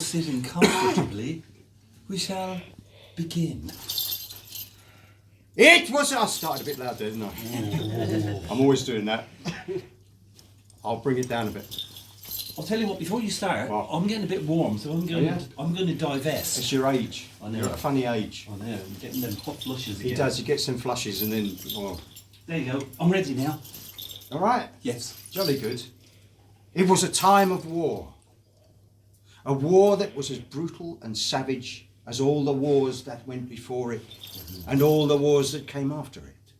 Sitting comfortably, we shall begin. It was. I started a bit loud there, didn't I? I'm always doing that. I'll bring it down a bit. I'll tell you what. Before you start, What? I'm getting a bit warm, so I'm going to divest. It's your age. I know. You're at a funny age. I know. I'm getting them hot flushes He again. does. He gets some flushes and then. Oh. There you go. I'm ready now. All right. Yes. Jolly good. It was a time of war. A war that was as brutal and savage as all the wars that went before it and all the wars that came after it.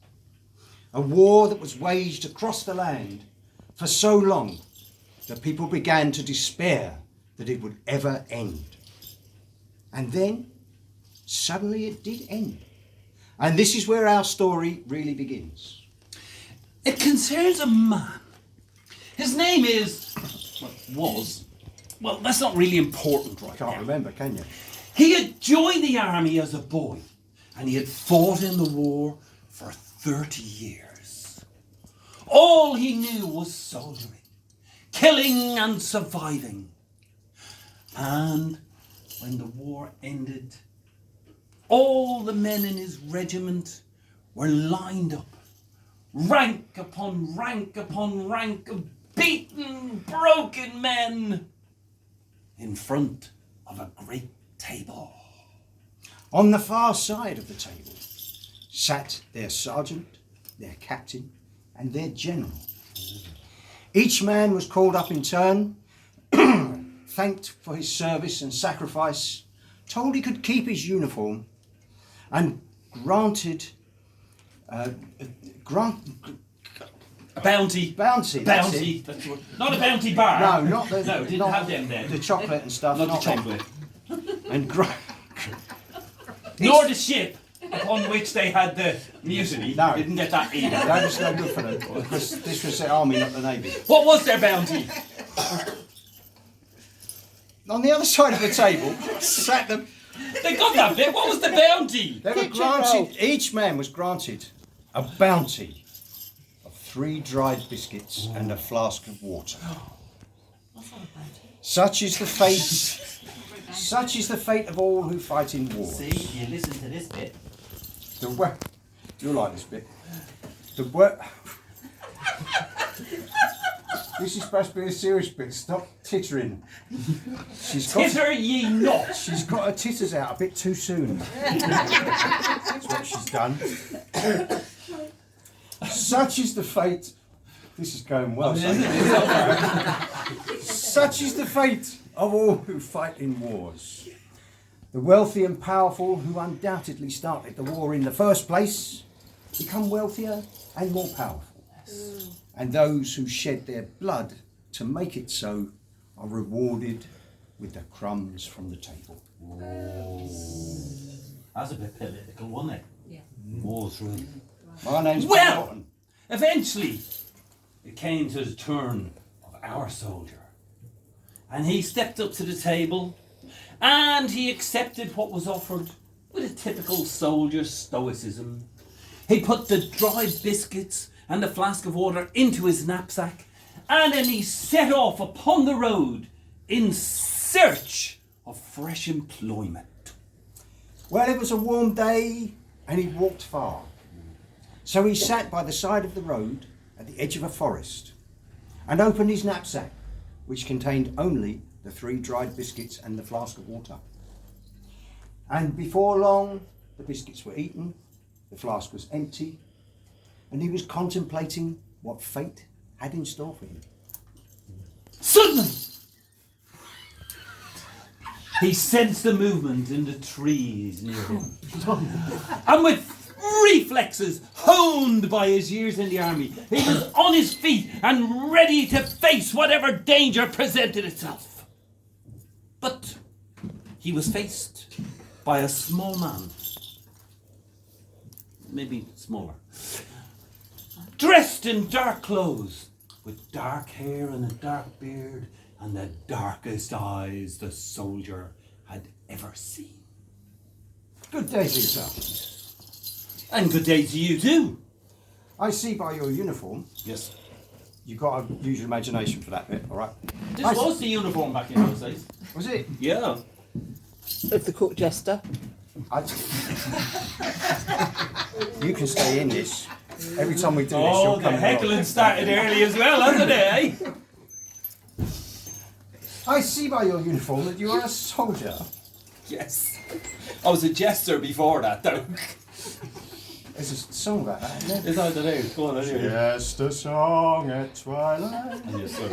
A war that was waged across the land for so long that people began to despair that it would ever end. And then, suddenly it did end. And this is where our story really begins. It concerns a man. His name is... was... Well, that's not really important right Can't now. remember, can you? He had joined the army as a boy, and he had fought in the war for 30 years. All he knew was soldiering, killing and surviving. And when the war ended, all the men in his regiment were lined up, rank upon rank upon rank of beaten, broken men, in front of a great table. On the far side of the table sat their sergeant, their captain, and their general. Each man was called up in turn, thanked for his service and sacrifice, told he could keep his uniform, and granted A bounty. bounty. That's it. That's what, not a bounty bar. No, not the. No, didn't not have them then. The chocolate and stuff. Not the them. chocolate. And Nor the ship upon which they had the mutiny. No. Didn't get that either. that was no good for them because this was the army, not the navy. What was their bounty? On the other side of the table sat the. They got that bit. What was the bounty? They were granted. Each man was granted a bounty of 3 dried biscuits and a flask of water. Such is the fate. Such is the fate of all who fight in war. See, you listen to this bit. The you'll like this bit. The work. This is supposed to be a serious bit. Stop tittering. Titter ye not. She's got her titters out a bit too soon. That's what she's done. Such is the fate. This is going well. Such is the fate of all who fight in wars. The wealthy and powerful, who undoubtedly started the war in the first place, become wealthier and more powerful. And those who shed their blood to make it so are rewarded with the crumbs from the table. That's a bit political, wasn't it? Yeah. War's really. My name's Well, Norton. eventually, it came to the turn of our soldier. And he stepped up to the table and he accepted what was offered with a typical soldier stoicism. He put the dried biscuits and the flask of water into his knapsack, and then he set off upon the road in search of fresh employment. Well, it was a warm day and he walked far. So he sat by the side of the road at the edge of a forest and opened his knapsack, which contained only the 3 dried biscuits and the flask of water. And before long, the biscuits were eaten, the flask was empty, and he was contemplating what fate had in store for him. Suddenly, he sensed a movement in the trees near him. And with reflexes honed by his years in the army, he was on his feet and ready to face whatever danger presented itself. But he was faced by a small man, maybe smaller, dressed in dark clothes, with dark hair and a dark beard, and the darkest eyes the soldier had ever seen. Good day to you, sir. And good day to you too. I see by your uniform Yes. You've got to use your imagination for that bit, all right? This was the uniform back in those days. Was it? Yeah. Of the court jester. You can stay in this. Every time we do this, Oh, you'll the come heckling started early as well, hasn't it, eh? I see by your uniform that you are a soldier. Yes. I was a jester before that, though. There's a song about that, isn't there? Is that the name? Go on, anyway. Just a song at twilight. Yes, sir.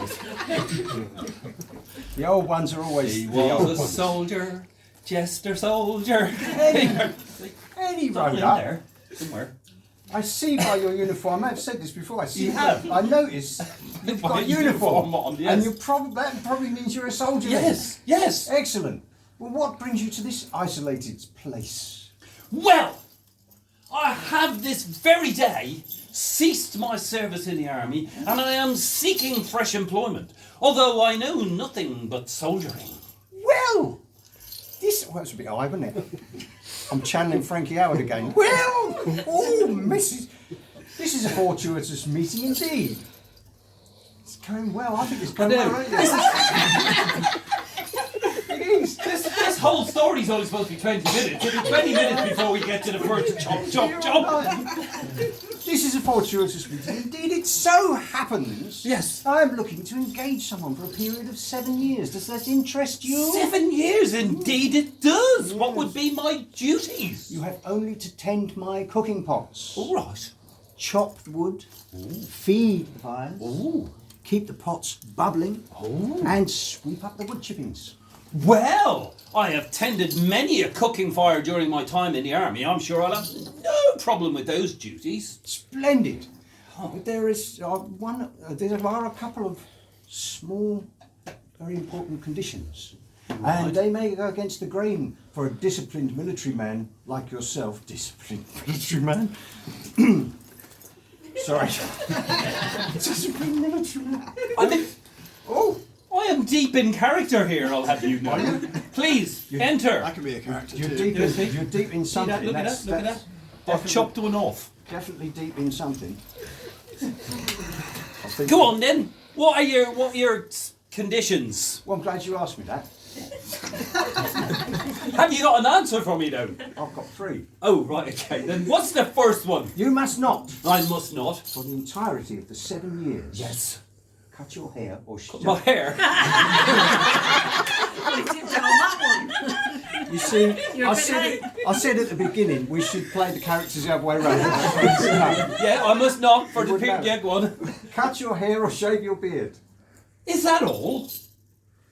The old ones are always He the old was a ones. soldier, jester soldier. Any Something road in up. there, somewhere. I see by your uniform. I have said this before. I see. You have? I notice you've By got a your uniform uniform on, yes. and that probably means you're a soldier. then. Yes, yes. Excellent. Well, what brings you to this isolated place? Well, I have this very day ceased my service in the army, and I am seeking fresh employment, although I know nothing but soldiering. Well, it's a bit high, wasn't it? I'm channeling Frankie Howard again. Well, oh, Mrs. This is a fortuitous meeting indeed. It's going well. I think it's going well, isn't it? It is. This whole story's only supposed to be 20 minutes. It'll be 20 minutes before we get to the first chop. This is a fortuitous meeting indeed. It so happens. Yes. I am looking to engage someone for a period of 7 years. Does that interest you? 7 years, indeed it does. What would be my duties? You have only to tend my cooking pots. All right. Chop the wood, feed the fires, Ooh. keep the pots bubbling, and sweep up the wood chippings. Well, I have tended many a cooking fire during my time in the army. I'm sure I'll have no problem with those duties. Splendid. Oh. But there are a couple of small, very important conditions. And they may go against the grain for a disciplined military man like yourself. Disciplined military man? Sorry. Disciplined military man. Oh! I am deep in character here, I'll have you know. Please, enter. I can be a character You're too. deep in See that? something. Look at That's that, look at that. I've definitely- chopped one off. Definitely deep in something. I think- Go on then. What are your conditions? Well, I'm glad you asked me that. Have you got an answer for me though? I've got 3. Oh, right, okay. Then what's the first one? You must not, I must not. for the entirety of the 7 years, Yes. cut your hair or My hair. You see, I said at the beginning we should play the characters the other way around. No. Yeah, I must not for You the wouldn't period. know. Yeah, go on. Cut your hair or shave your beard. Is that all?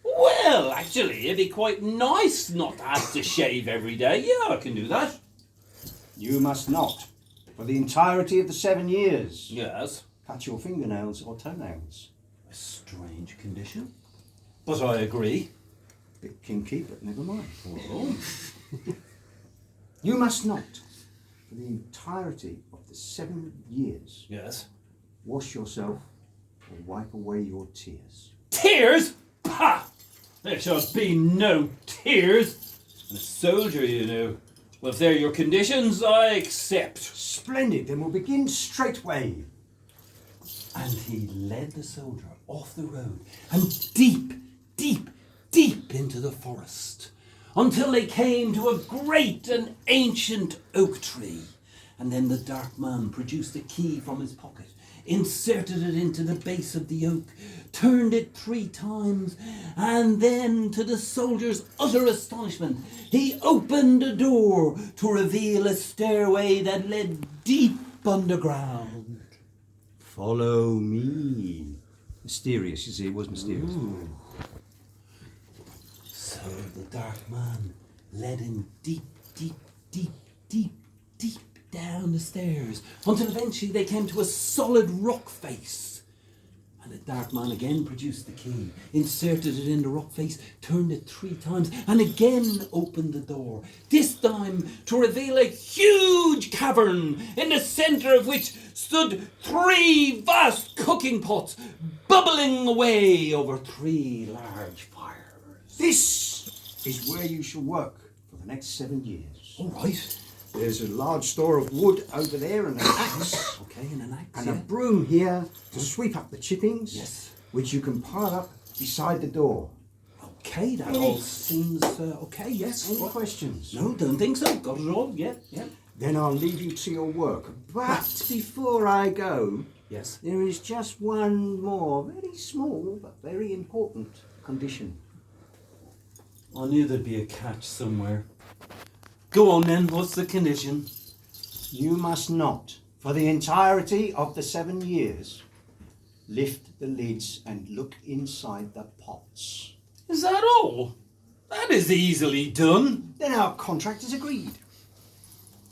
Well, actually, it'd be quite nice not to have to shave every day. Yeah, I can do that. You must not, for the entirety of the 7 years, Yes. cut your fingernails or toenails. A strange condition. But I agree. Bit kinky, but never mind. Oh. You must not, for the entirety of the 7 years, Yes. wash yourself or wipe away your tears. Tears? Pah! There shall be no tears. I'm a soldier, you know. Well, if they're your conditions, I accept. Splendid, then we'll begin straightway. And he led the soldier off the road and deep, deep, deep into the forest until they came to a great and ancient oak tree. And then the dark man produced a key from his pocket, inserted it into the base of the oak, turned it 3 times, and then, to the soldier's utter astonishment, he opened a door to reveal a stairway that led deep underground. Follow me. Mysterious, you see, it was mysterious. Ooh. So the dark man led him deep, deep, deep, deep, deep down the stairs until eventually they came to a solid rock face. And the dark man again produced the key, inserted it in the rock face, turned it 3 times, and again opened the door, this time to reveal a huge cavern, in the centre of which stood 3 vast cooking pots, bubbling away over 3 large fires. This is where you shall work for the next 7 years. All right. There's a large store of wood over there and an axe. Okay, and an axe. And a broom here to sweep up the chippings. Yes. Which you can pile up beside the door. Okay, that all seems okay. Yes. Any questions? No, don't think so. Got it all. Yeah, yeah. Then I'll leave you to your work. But before I go, Yes. there is just one more, very small but very important condition. I knew there'd be a catch somewhere. Go on then. What's the condition? You must not, for the entirety of the 7 years, lift the lids and look inside the pots. Is that all? That is easily done. Then our contract is agreed.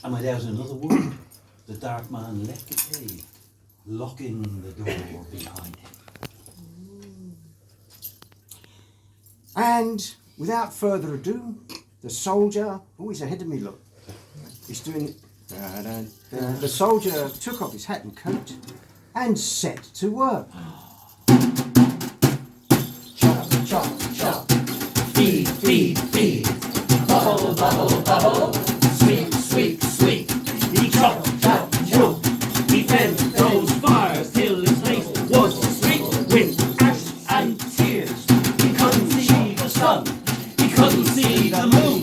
Am I doubt another word? The dark man left the cave, locking the door behind him. And without further ado, the soldier, oh, he's ahead of me, look. He's doing, the soldier took off his hat and coat and set to work. Chop, chop, chop. Feed, feed, feed. Bubble, bubble, bubble. Sweep, sweep, sweep. He chop, chop, chop. He fed those fires till his face was streaked with ash and tears. He couldn't see the sun. He couldn't see the moon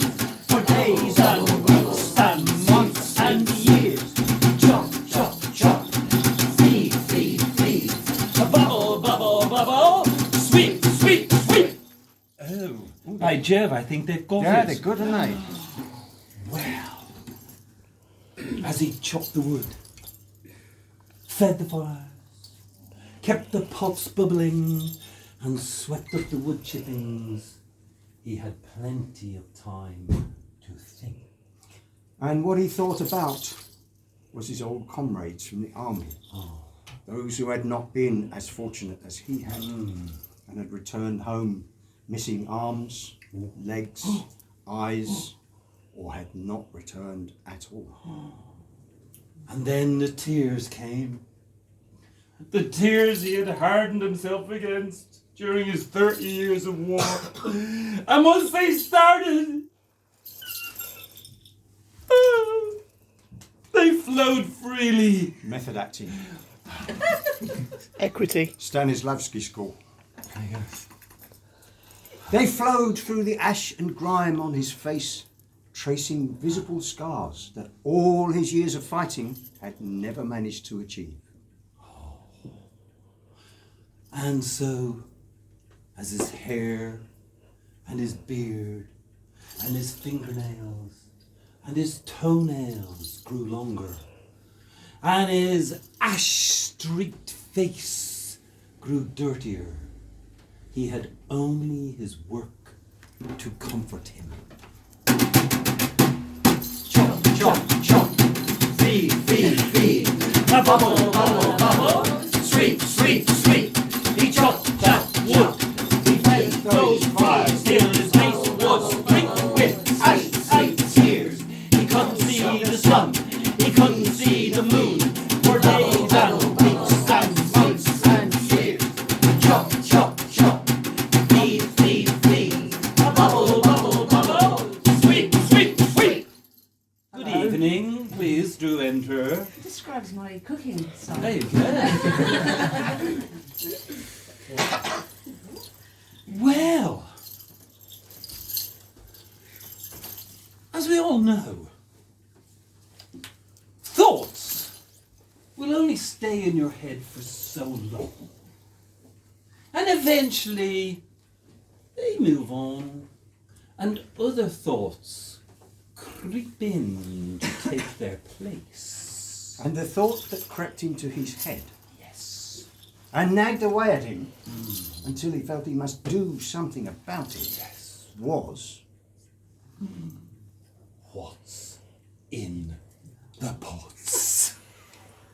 for days and weeks and months and years. Chop, chop, chop. Feed, feed, feed. Bubble, bubble, bubble. Sweep, sweep, sweep. Oh, by Jove, I think they've got Yeah, it. they're good, aren't they? Well, as he chopped the wood, fed the fires, kept the pots bubbling, and swept up the wood chippings, he had plenty of time to think. And what he thought about was his old comrades from the army. Those who had not been as fortunate as he had and had returned home missing arms, legs, eyes, or had not returned at all. And then the tears came. The tears he had hardened himself against during his 30 years of war. And once they started, they flowed freely. Method acting. Equity. Stanislavski School. They flowed through the ash and grime on his face, tracing visible scars that all his years of fighting had never managed to achieve. And so, as his hair and his beard and his fingernails and his toenails grew longer, and his ash-streaked face grew dirtier, he had only his work to comfort him. Chop, chop, chop, feed, feed, feed, a bubble, bubble, bubble, sweep, sweep, sweep, he chopped that wood, he fed those fires till his face was streaked with ash and tears. He couldn't see the sun, he couldn't see the moon, for days and weeks and months and years. Chop, chop, chop, feed, feed, feed, a bubble, bubble, bubble, sweep, sweep, sweep. Good evening, please do enter. Describes my cooking style. There you go. Well, as we all know, thoughts will only stay in your head for so long. And eventually, they move on, and other thoughts creep in to take their place. And the thought that crept into his head Yes. and nagged away at him until he felt he must do something about it Yes. was, What's in the pots?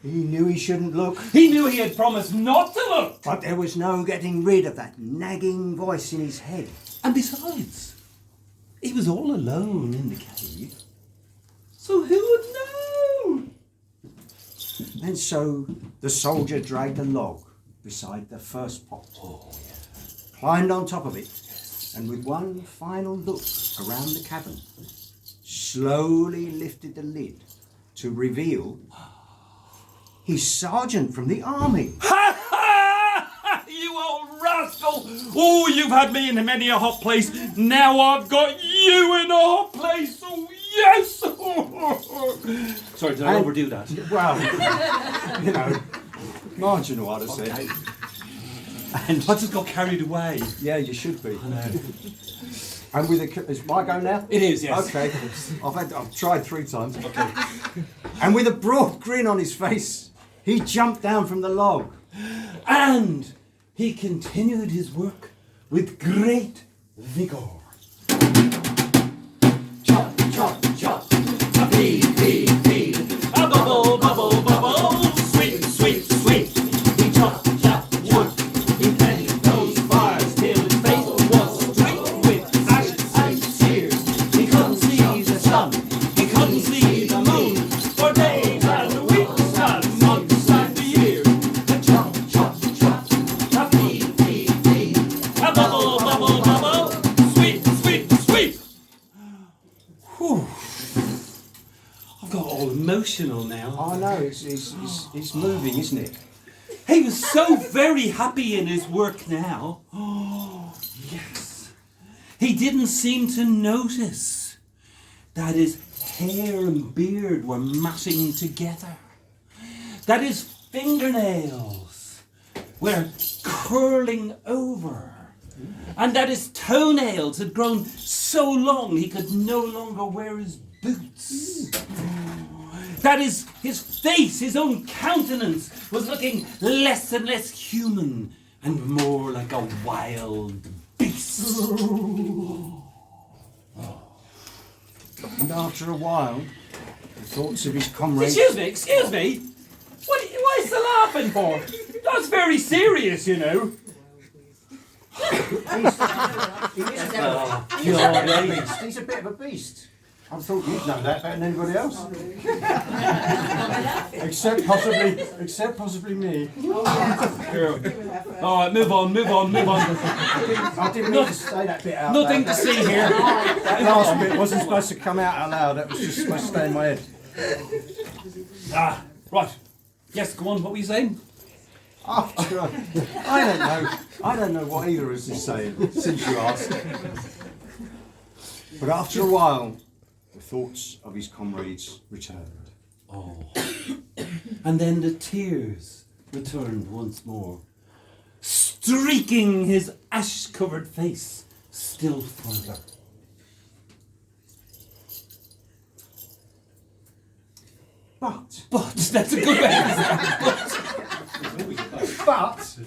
he knew he shouldn't look, He knew he had promised not to look. but there was no getting rid of that nagging voice in his head. And besides, he was all alone in the cave. So who would know? And so the soldier dragged a log beside the first pot, Oh, climbed on top of it, and with one final look around the cabin, slowly lifted the lid to reveal his sergeant from the army. Ha ha! You old rascal! Oh, you've had me in many a hot place. Now I've got you in a hot place. Oh, yes! Sorry, did I overdo that? Well, you know, marginal, I'd have said. And I just got carried away. Yeah, you should be. I know. And with is my go now? It is, yes. Okay. I've tried 3 times. Okay. And with a broad grin on his face, he jumped down from the log. And he continued his work with great vigour. Chop, chop, chop. A feed, feed, feed. A bubble, bubble, bubble. Sweet, sweet, sweet. He chopped, chopped wood. He fed those fires till his face was streaked with ashes and sears. He couldn't see the sun. He couldn't see the moon. For days and weeks and months and years. A chop, chop, chop. A feed, feed, feed. A bubble, bubble, bubble. Sweet, sweet, sweet. Whew. I've got all emotional now. I know, it's moving, isn't it? He was so very happy in his work now. Oh, yes. He didn't seem to notice that his hair and beard were matting together, that his fingernails were curling over, and that his toenails had grown so long he could no longer wear his boots. That his face, his own countenance, was looking less and less human and more like a wild beast. And after a while, the thoughts of his comrades... Excuse me. Why is the laughing for? That's very serious, you know. He's a bit of a beast. I thought you'd know that better than anybody else. except possibly me. All right, move on. I didn't mean to say that bit out Nothing loud. to see here. That last bit wasn't supposed to come out loud. That was just supposed to stay in my head. Right. Yes, go on. What were you saying? After I don't know what either of us is saying since you asked. But after a while, the thoughts of his comrades returned. Oh. And then the tears returned once more, streaking his ash-covered face still further. But that's a good way. But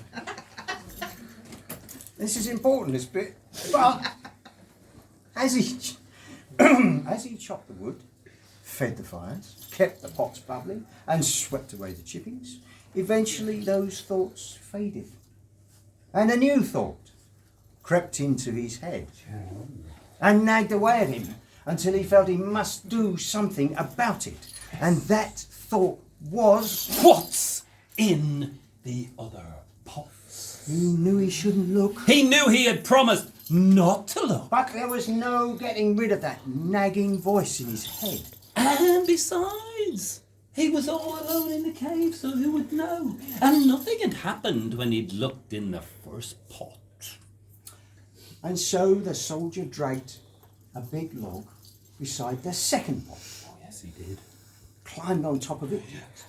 this is important, this bit. But as he chopped the wood, fed the fires, kept the pots bubbling, and swept away the chippings, eventually those thoughts faded, and a new thought crept into his head and nagged away at him until he felt he must do something about it. And that thought was... What's in the other pots? He knew he shouldn't look. He knew he had promised not to look. But there was no getting rid of that nagging voice in his head. And besides, he was all alone in the cave, so who would know? And nothing had happened when he'd looked in the first pot. And so the soldier dragged a big log beside the second pot. Oh, yes, he did. Climbed on top of it,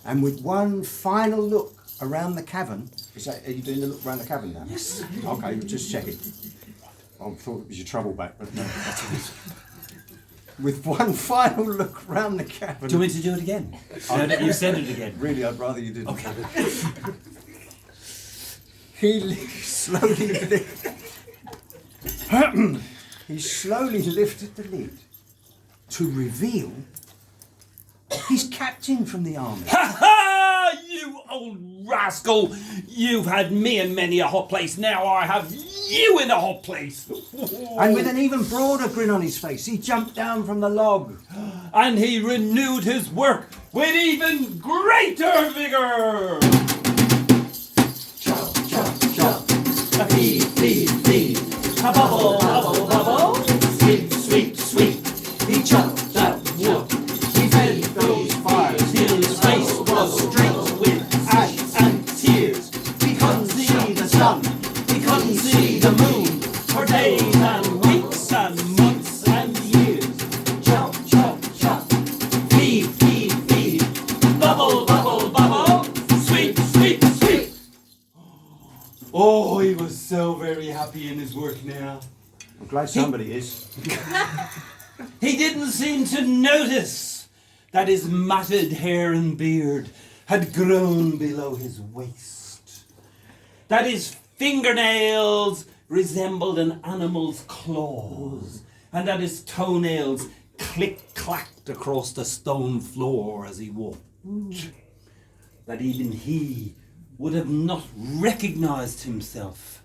and with one final look around the cavern... Are you doing the look around the cavern now? Yes. Okay, just checking. I thought it was your trouble back, but no, that's it. With one final look round the cavern... Do you want me to do it again? You said it again. Really, I'd rather you didn't. Okay. He slowly lifted the lid to reveal his captain from the army. Ha ha! You old rascal! You've had me in many a hot place. Now I have you in a hot place. And with an even broader grin on his face, he jumped down from the log. And he renewed his work with even greater vigor. Chop, chop, chop. A feed, feed, feed. A bubble, bubble, bubble. Sweet, sweet, sweet. He chopped glad somebody is. He didn't seem to notice that his matted hair and beard had grown below his waist, that his fingernails resembled an animal's claws, and that his toenails click-clacked across the stone floor as he walked. That even he would have not recognised himself.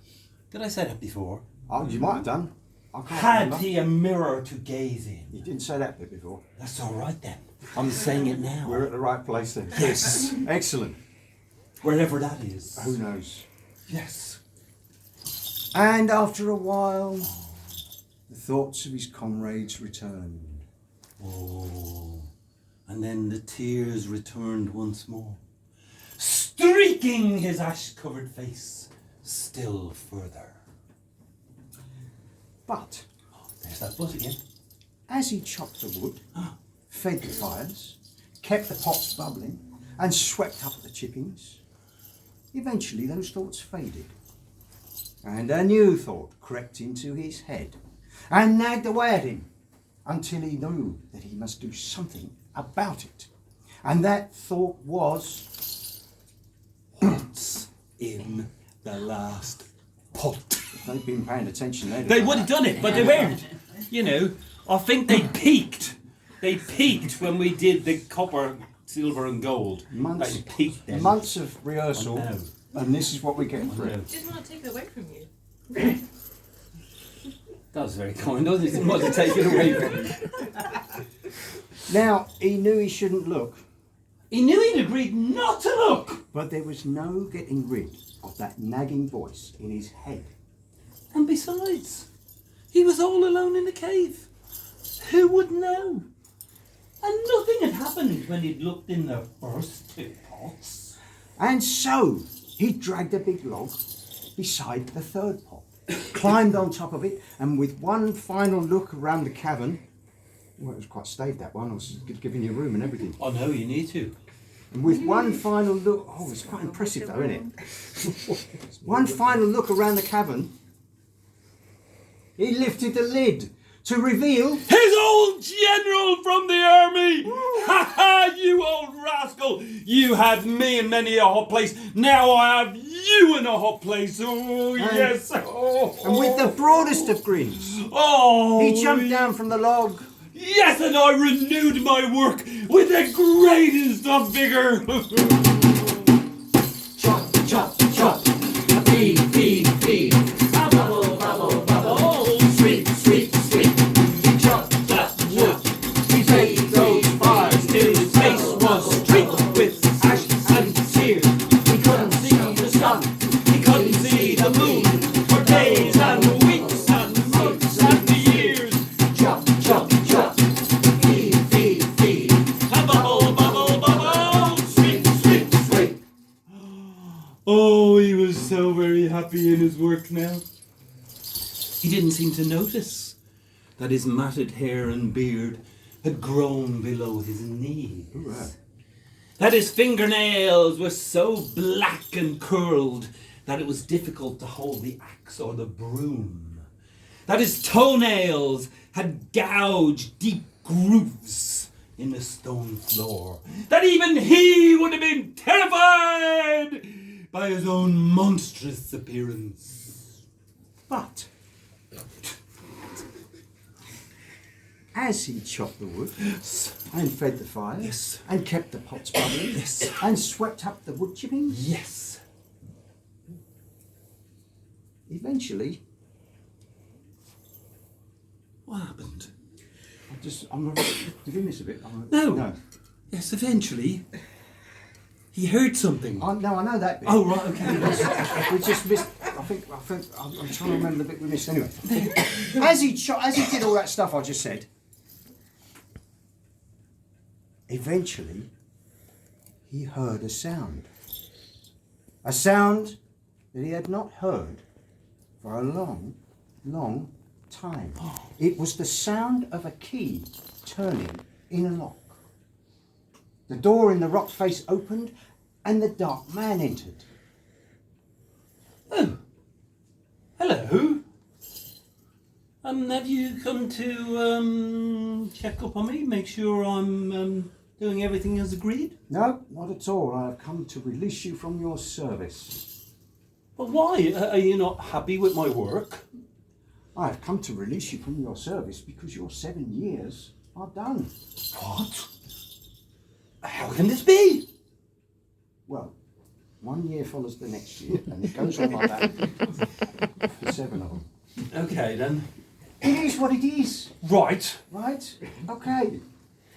Did I say that before? Oh, you might have done. I can't Had remember. he a mirror to gaze in? You didn't say that bit before. That's all right then. I'm saying it now. We're at the right place then. Yes. Excellent. Wherever that is. Who knows? Yes. And after a while, the thoughts of his comrades returned. Oh. And then the tears returned once more, streaking his ash-covered face still further. But There's that butt again. as he chopped the wood, fed the fires, kept the pots bubbling, and swept up the chippings, eventually those thoughts faded. And a new thought crept into his head and nagged away at him until he knew that he must do something about it. And that thought was, What's in the last pot? if they'd been paying attention, They would have done it, but they weren't. You know, I think they peaked. They peaked when we did the copper, silver and gold. Months, They peaked then. months of rehearsal, I know. and this is what we get for I know. it. Didn't want to take it away from you. That was very kind, wasn't it? Didn't want to take it away from me. Now, he knew he shouldn't look, He knew he'd agreed not to look. but there was no getting rid of that nagging voice in his head. And besides, he was all alone in the cave. Who would know? And nothing had happened when he'd looked in the first two pots. And so he dragged a big log beside the third pot, climbed on top of it, and with one final look around the cavern, well, it was quite staved, that one, I was giving you room and everything. Oh no, you need to. And with one final look, oh, it's quite impressive though, isn't it? One final look around the cavern, he lifted the lid to reveal His old general from the army! Ha ha, you old rascal! You had me in many a hot place. Now I have you in a hot place. Oh, yes. Oh, and with the broadest of grins, oh, he jumped down from the log. Yes, and I renewed my work with the greatest of vigor. Chop, chop, chop. Feed, feed, feed. Bubble, bubble, bubble. Sweet, sweet, sweet. Chop, chop, chop. He made those fires till his face was streaked with ash and tears. He couldn't see the sun. He couldn't see the moon for days and weeks and months and years. Chop, chop, chop. Feed, feed, feed. And bubble, bubble, bubble, sweet, sweet, Sweet. Oh, he was so very happy in his work now. He didn't seem to notice that his matted hair and beard had grown below his knees. Right. That his fingernails were so black and curled that it was difficult to hold the axe or the broom. That his toenails had gouged deep grooves in the stone floor. That even he would have been terrified by his own monstrous appearance. But as he chopped the wood and fed the fire Yes. and kept the pots bubbling Yes. and swept up the wood chippings, Yes. eventually, What happened? I'm not, did we miss a bit? No. Yes, eventually, he heard something. No, I know that bit. Oh, right, okay. We just missed. I think I'm trying to remember the bit we missed. Anyway, as he did all that stuff I just said, eventually he heard a sound that he had not heard for a long, long time. It was the sound of a key turning in a lock. The door in the rock face opened, and the dark man entered. Oh. Hello. Have you come to check up on me, make sure I'm doing everything as agreed? No, not at all. I have come to release you from your service. But why? Are you not happy with my work? I have come to release you from your service because your 7 years are done. What? How can this be? Well, 1 year follows the next year, and it goes on like that for 7 of them. Okay then. It is what it is, Right. right? Okay.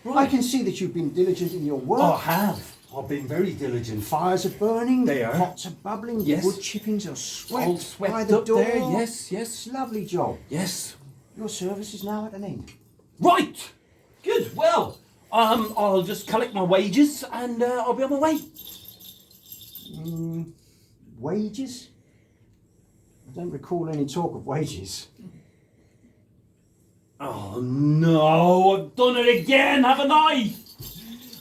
Right. I can see that you've been diligent in your work. I have. I've been very diligent. Fires are burning. They are. Pots are bubbling. Yes. Wood chippings are swept, All swept by the up door. there. Yes, It's yes, a lovely job. yes. Your service is now at an end. Right. Good. Well, I'll just collect my wages and I'll be on my way. Wages? I don't recall any talk of wages. Oh no, I've done it again, haven't I?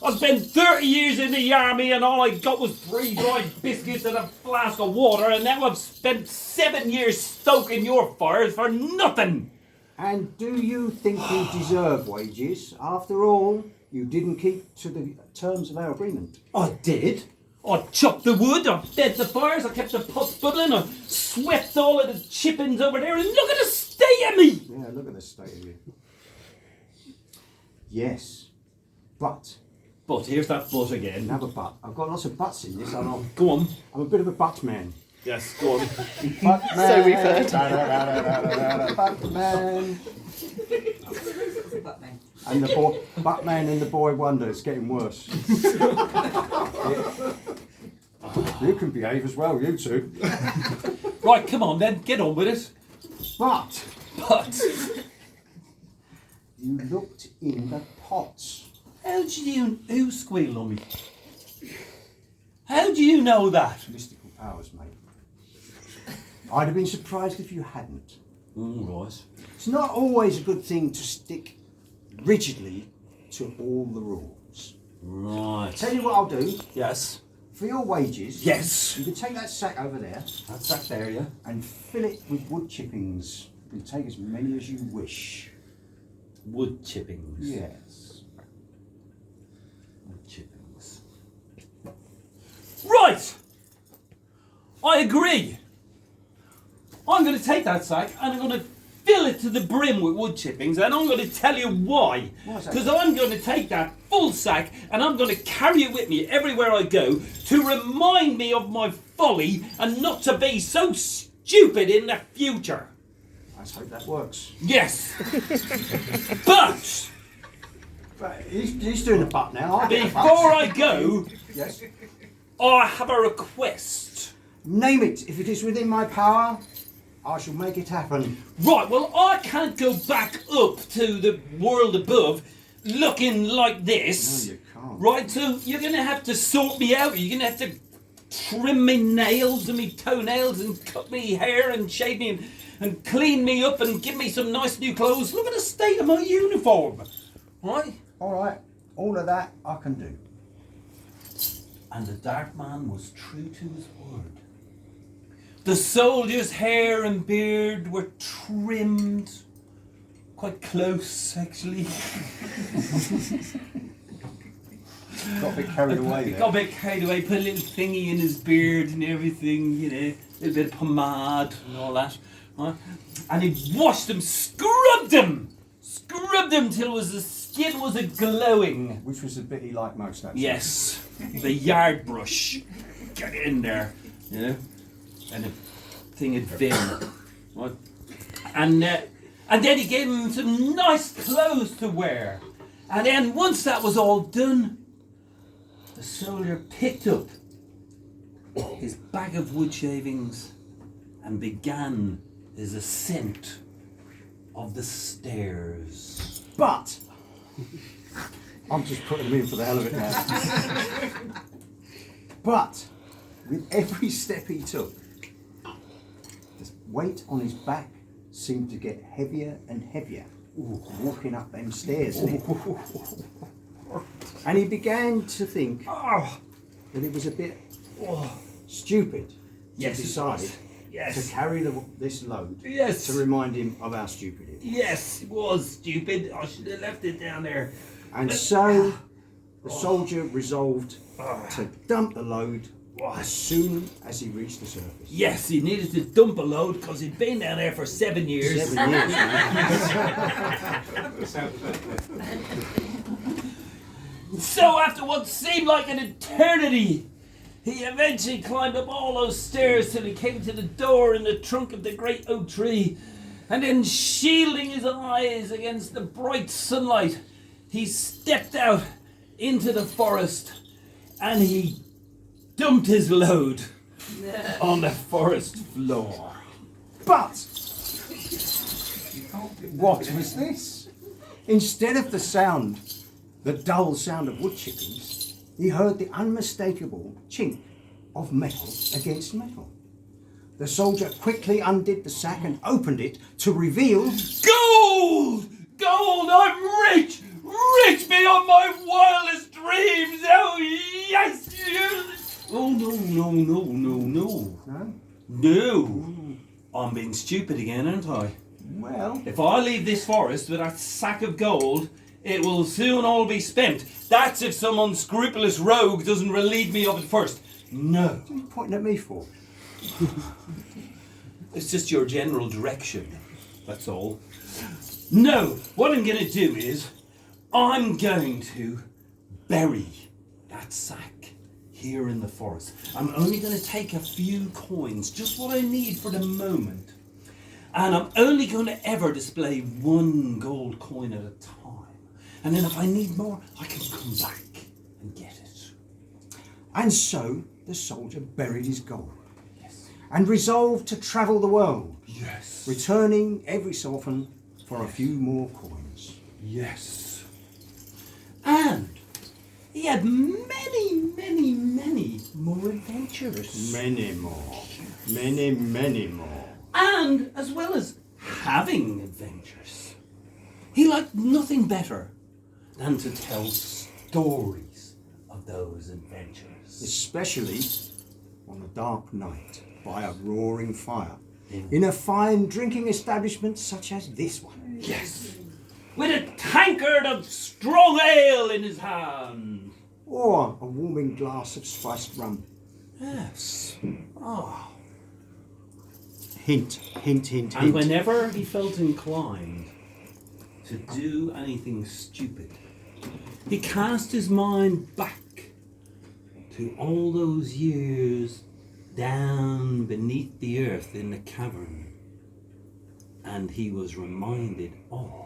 I spent 30 years in the army and all I got was 3 dried biscuits and a flask of water, and now I've spent 7 years stoking your fires for nothing. And do you think you deserve wages? After all, you didn't keep to the terms of our agreement. I did. I chopped the wood, I fed the fires, I kept the pots bubbling, I swept all of the chippings over there, and look at the state of me! Yeah, look at the state of you. Yes, but, But here's that but again. another but. I've got lots of buts in this, and Go on. I'm a bit of a butt man. Yes, go on. Butt man. So we've heard. Butt man. And the boy, Buttman and the Boy Wonder, it's getting worse. You can behave as well, you two. Right, come on then, get on with it. But But you looked in the pots. how do you who squealed on me? How do you know that? Mystical powers, mate. I'd have been surprised if you hadn't. Right. It's not always a good thing to stick rigidly to all the rules. Right. Tell you what I'll do. Yes. For your wages, Yes. you can take that sack over there That's that there, yeah? and fill it with wood chippings. You can take as many as you wish. Wood chippings. Yes. Wood chippings. Right! I agree. I'm going to take that sack and I'm going to fill it to the brim with wood chippings, and I'm going to tell you why. Why is that? Because I'm going to take that full sack and I'm going to carry it with me everywhere I go to remind me of my folly and not to be so stupid in the future. Let's hope that works. Yes. But But he's doing the butt now. I get the before butt. I go, Yes. I have a request. Name it. If it is within my power, I shall make it happen. Right, well, I can't go back up to the world above looking like this. No, you can't. Right, so you're going to have to sort me out. You're going to have to trim me nails and me toenails and cut me hair and shave me and clean me up and give me some nice new clothes. Look at the state of my uniform. Right? All right. All of that I can do. And the Dark Man was true to his word. The soldier's hair and beard were trimmed quite close, actually. Got a bit carried away He there. got a bit carried away, put a little thingy in his beard and everything, you know, a little bit of pomade and all that. Right? And he washed them, scrubbed them till the skin was a glowing. Which was the bit he liked most, actually. Yes, the yard brush. Get in there, you know, and a thing of vim. Right? And then he gave him some nice clothes to wear. And then once that was all done, the soldier picked up his bag of wood shavings and began his ascent of the stairs. But I'm just putting him in for the hell of it now. But with every step he took, the weight on his back seemed to get heavier and heavier. Walking up them stairs. And he began to think Oh, that it was a bit stupid yes, to it decide was. Yes. to carry this load Yes. to remind him of our stupidity. Yes, it was stupid. I should have left it down there. And so the soldier resolved to dump the load as soon as he reached the surface. Yes, he needed to dump a load because he'd been down there for 7 years. 7 years. So after what seemed like an eternity, he eventually climbed up all those stairs till he came to the door in the trunk of the great oak tree, and then shielding his eyes against the bright sunlight, he stepped out into the forest and he dumped his load on the forest floor. But what was this? Instead of the dull sound of wood chippings, he heard the unmistakable chink of metal against metal. The soldier quickly undid the sack and opened it to reveal Gold! Gold! I'm rich! Rich beyond my wildest dreams! Oh, yes! Oh, no. No? No! I'm being stupid again, aren't I? Well, If I leave this forest with that sack of gold, it will soon all be spent. That's if some unscrupulous rogue doesn't relieve me of it first. No. what are you pointing at me for? It's just your general direction. That's all. No, what I'm going to do is I'm going to bury that sack here in the forest. I'm only going to take a few coins, just what I need for the moment. And I'm only going to ever display one gold coin at a time. And then if I need more, I can come back and get it. And so the soldier buried his gold and resolved to travel the world, Yes. returning every so often for a few more coins. Yes. And he had many more adventures. Many more. Many more. And as well as having adventures, he liked nothing better than to tell stories of those adventures. Especially on a dark night by a roaring fire in a fine drinking establishment such as this one. Yes. With a tankard of strong ale in his hand. Or a warming glass of spiced rum. Yes. Oh. Hint, hint, hint, And hint. whenever he felt inclined to do anything stupid, he cast his mind back to all those years down beneath the earth in the cavern, and he was reminded of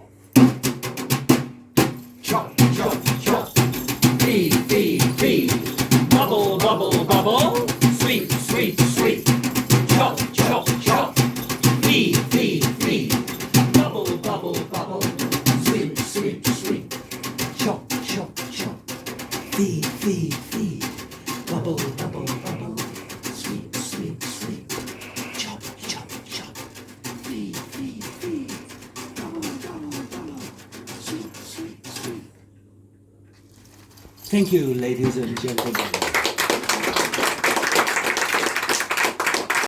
Chop, chop, chop. feed, feed, feed, bubble, bubble, bubble, sweet, sweet, sweet, chop, chop, chop, feed, feed, feed, bubble, bubble, bubble, sweet, sweet, sweet, chop, chop, chop, feed, feed, feed, bubble, bubble, bubble, sweet, sweet, sweet, chop, chop, chop, feed, feed, feed, bubble, bubble, bubble, sweet, sweet, sweet. Thank you, ladies and gentlemen.